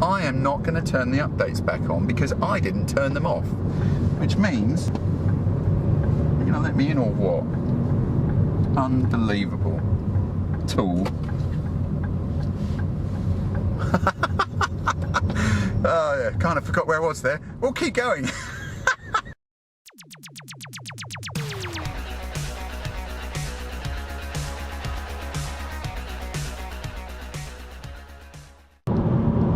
I am not going to turn the updates back on because I didn't turn them off. Which means, you're going to let me in or what? Unbelievable. Tool. Oh yeah, kind of forgot where I was there. We'll keep going.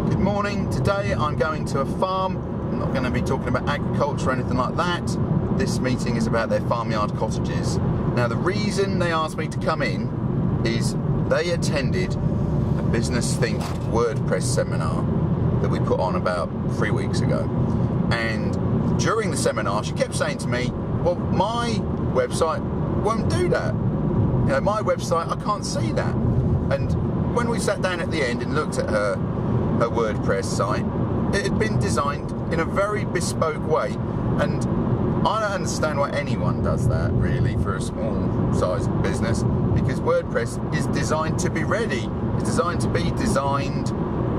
Good morning. Today I'm going to a farm. I'm not going to be talking about agriculture or anything like that. This meeting is about their farmyard cottages. Now the reason they asked me to come in is they attended a Business Think WordPress seminar that we put on about 3 weeks ago. And during the seminar, she kept saying to me, well, my website won't do that. You know, my website, I can't see that. And when we sat down at the end and looked at her WordPress site, it had been designed in a very bespoke way. And I don't understand why anyone does that, really, for a small-sized business, because WordPress is designed to be ready. It's designed to be designed,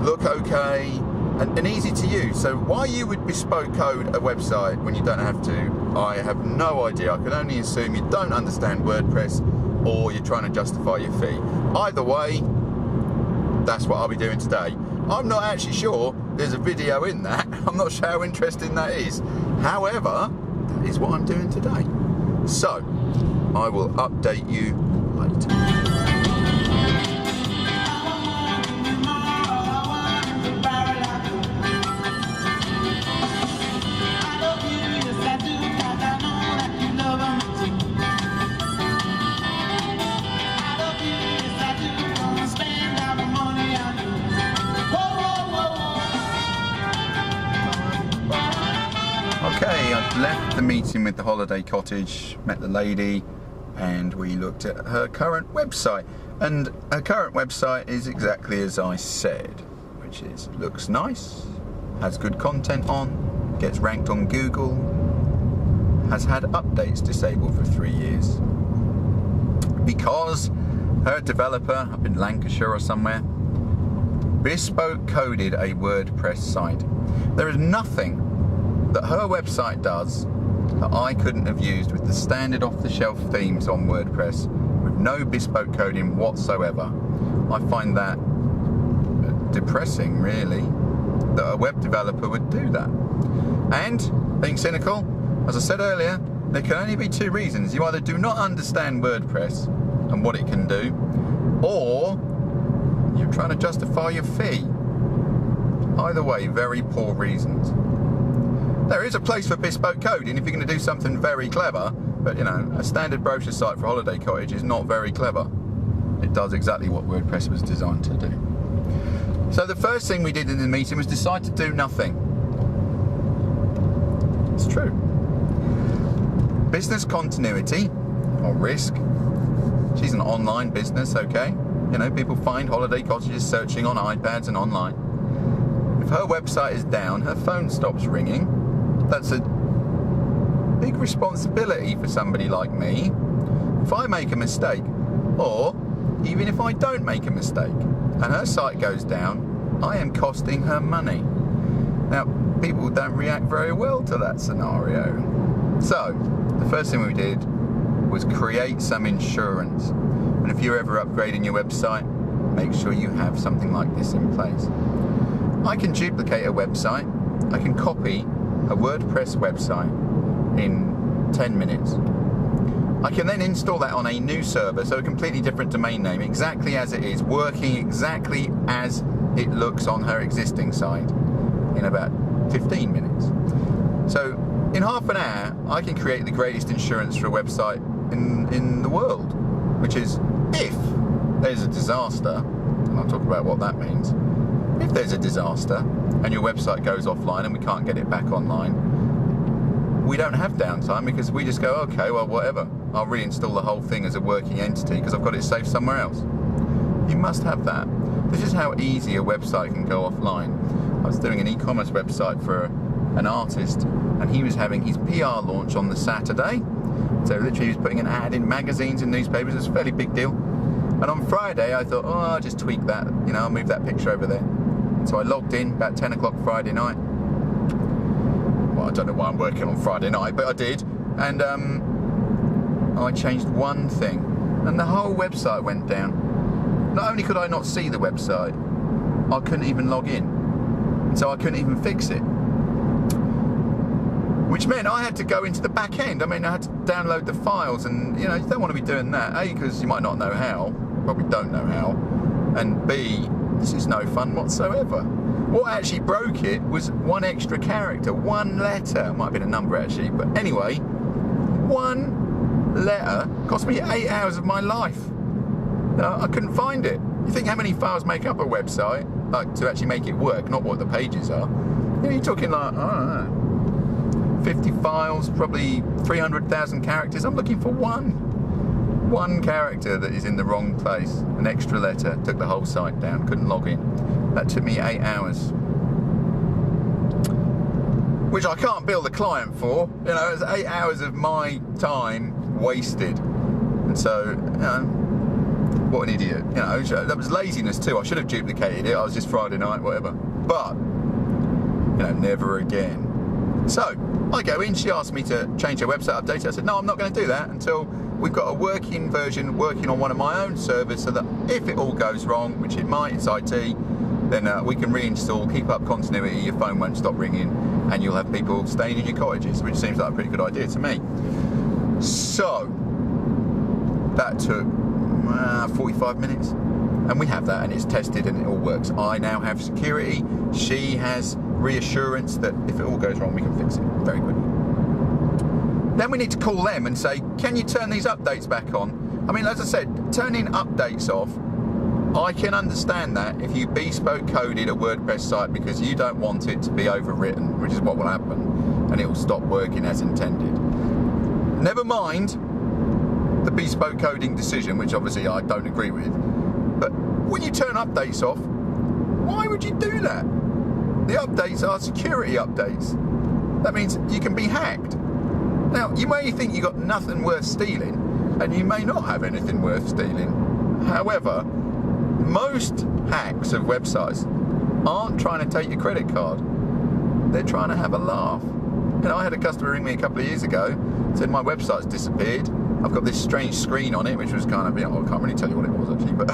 look okay, and easy to use. So why you would bespoke code a website when you don't have to, I have no idea. I can only assume you don't understand WordPress or you're trying to justify your fee. Either way, that's what I'll be doing today. I'm not actually sure there's a video in that. I'm not sure how interesting that is. However, that is what I'm doing today. So, I will update you later. Okay, I've left the meeting with the holiday cottage, met the lady, and we looked at her current website. And her current website is exactly as I said, which is, looks nice, has good content on, gets ranked on Google, has had updates disabled for 3 years. Because her developer, up in Lancashire or somewhere, bespoke coded a WordPress site. There is nothing that her website does that I couldn't have used with the standard off-the-shelf themes on WordPress with no bespoke coding whatsoever. I find that depressing, really, that a web developer would do that. And, being cynical, as I said earlier, there can only be two reasons. You either do not understand WordPress and what it can do, or you're trying to justify your fee. Either way, very poor reasons. There is a place for bespoke coding if you're going to do something very clever, but you know, a standard brochure site for holiday cottage is not very clever. It does exactly what WordPress was designed to do. So the first thing we did in the meeting was decide to do nothing. It's true. Business continuity, or risk. She's an online business, okay? You know, people find holiday cottages searching on iPads and online. If her website is down, her phone stops ringing. That's a big responsibility for somebody like me. If I make a mistake, or even if I don't make a mistake, and her site goes down, I am costing her money. Now, people don't react very well to that scenario. So, the first thing we did was create some insurance. And if you're ever upgrading your website, make sure you have something like this in place. I can duplicate a website. I can copy a WordPress website in 10 minutes. I can then install that on a new server, so a completely different domain name, exactly as it is, working exactly as it looks on her existing site in about 15 minutes. So in half an hour, I can create the greatest insurance for a website in the world, which is if there's a disaster, and I'll talk about what that means. If there's a disaster and your website goes offline and we can't get it back online, we don't have downtime because we just go, okay, well, whatever. I'll reinstall the whole thing as a working entity because I've got it saved somewhere else. You must have that. This is how easy a website can go offline. I was doing an e-commerce website for an artist and he was having his PR launch on the Saturday. So literally he was putting an ad in magazines and newspapers. It was a fairly big deal. And on Friday I thought, oh, I'll just tweak that. You know, I'll move that picture over there. So I logged in about 10 o'clock Friday night. Well, I don't know why I'm working on Friday night, but I did. And I changed one thing, and the whole website went down. Not only could I not see the website, I couldn't even log in. And so I couldn't even fix it. Which meant I had to go into the back end. I mean, I had to download the files, and you don't want to be doing that. A, because you might not know how, probably don't know how, and B, this is no fun whatsoever. What actually broke it was one extra character, one letter. Might have been a number actually, but anyway, one letter cost me 8 hours of my life. I couldn't find it. You think how many files make up a website, like to actually make it work, not what the pages are. You're talking like, I don't know, 50 files, probably 300,000 characters. I'm looking for one character that is in the wrong place. An extra letter, took the whole site down, couldn't log in. That took me 8 hours. Which I can't bill the client for. It's 8 hours of my time wasted. And so, what an idiot. That was laziness too. I should have duplicated it. I was just Friday night, whatever. But, never again. So, I go in, she asked me to change her website update. I said, no, I'm not going to do that until we've got a working version working on one of my own servers, so that if it all goes wrong, which it might, it's IT, then we can reinstall, keep up continuity, your phone won't stop ringing, and you'll have people staying in your cottages, which seems like a pretty good idea to me. So, that took 45 minutes, and we have that, and it's tested, and it all works. I now have security. She has reassurance that if it all goes wrong, we can fix it very quickly. Then we need to call them and say, can you turn these updates back on? I mean, as I said, turning updates off, I can understand that if you bespoke coded a WordPress site because you don't want it to be overwritten, which is what will happen, and it will stop working as intended. Never mind the bespoke coding decision, which obviously I don't agree with. But when you turn updates off, why would you do that? The updates are security updates. That means you can be hacked. Now, you may think you got nothing worth stealing, and you may not have anything worth stealing. However, most hacks of websites aren't trying to take your credit card. They're trying to have a laugh. I had a customer ring me a couple of years ago, said my website's disappeared. I've got this strange screen on it, which was kind of, I can't really tell you what it was actually, but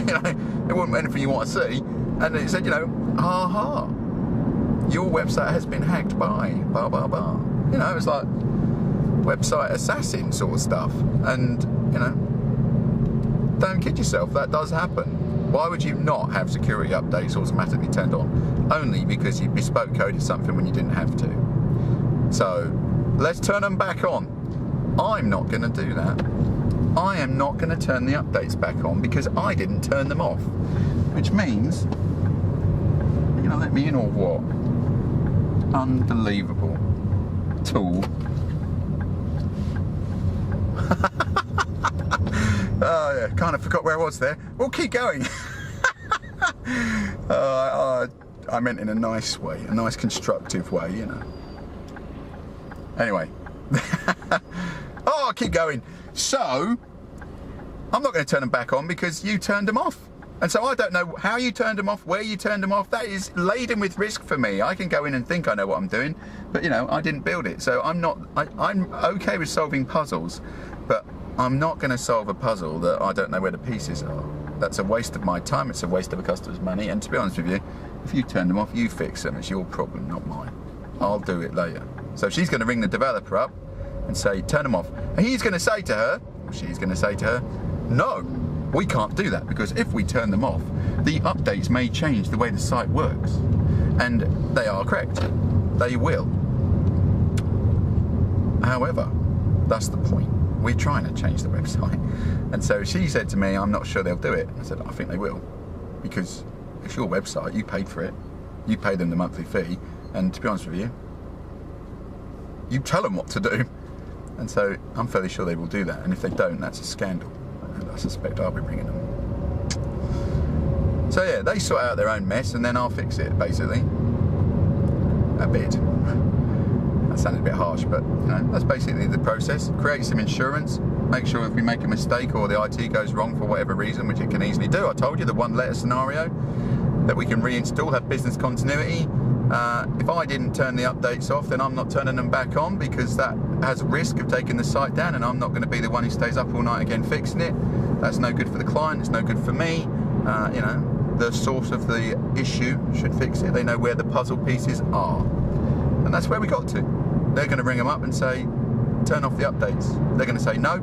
it wasn't anything you want to see. And it said, aha, your website has been hacked by blah, blah, blah. It's like website assassin sort of stuff. And, don't kid yourself, that does happen. Why would you not have security updates automatically turned on? Only because you bespoke coded something when you didn't have to. So, let's turn them back on. I'm not going to do that. I am not going to turn the updates back on because I didn't turn them off. Which means, you're going to let me in or what? Unbelievable. Tool. Oh yeah, kind of forgot where I was there. We'll keep going. I meant in a nice way, a nice constructive way, Anyway. I'll keep going. So, I'm not going to turn them back on because you turned them off. And so I don't know how you turned them off, where you turned them off. That is laden with risk for me. I can go in and think I know what I'm doing, but I didn't build it. So I'm okay with solving puzzles, but I'm not going to solve a puzzle that I don't know where the pieces are. That's a waste of my time. It's a waste of a customer's money. And to be honest with you, if you turn them off, you fix them. It's your problem, not mine. I'll do it later. So she's going to ring the developer up and say, turn them off. And he's going to say to her, or she's going to say to her, no, we can't do that because if we turn them off, the updates may change the way the site works. And they are correct. They will. However, that's the point. We're trying to change the website. And so she said to me, I'm not sure they'll do it. I said, I think they will. Because it's your website, you paid for it. You pay them the monthly fee. And to be honest with you, you tell them what to do. And so I'm fairly sure they will do that. And if they don't, that's a scandal. And I suspect I'll be bringing them. So yeah, they sort out their own mess and then I'll fix it, basically. A bit. That sounded a bit harsh, but that's basically the process. Create some insurance. Make sure if we make a mistake or the IT goes wrong for whatever reason, which it can easily do. I told you the one letter scenario. that we can reinstall, have business continuity. If I didn't turn the updates off, then I'm not turning them back on, because that has a risk of taking the site down, and I'm not going to be the one who stays up all night again fixing it. That's no good for the client, it's no good for me. You know, the source of the issue should fix it. They know where the puzzle pieces are. And that's where we got to. They're going to ring them up and say, turn off the updates. They're going to say no,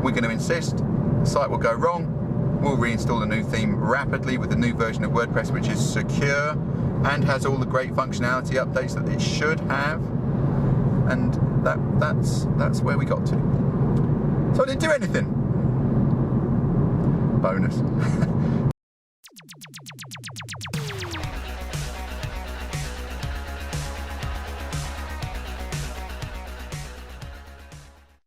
we're going to insist, the site will go wrong, we'll reinstall the new theme rapidly with the new version of WordPress, which is secure and has all the great functionality updates that it should have. And that's where we got to. So I didn't do anything. Bonus.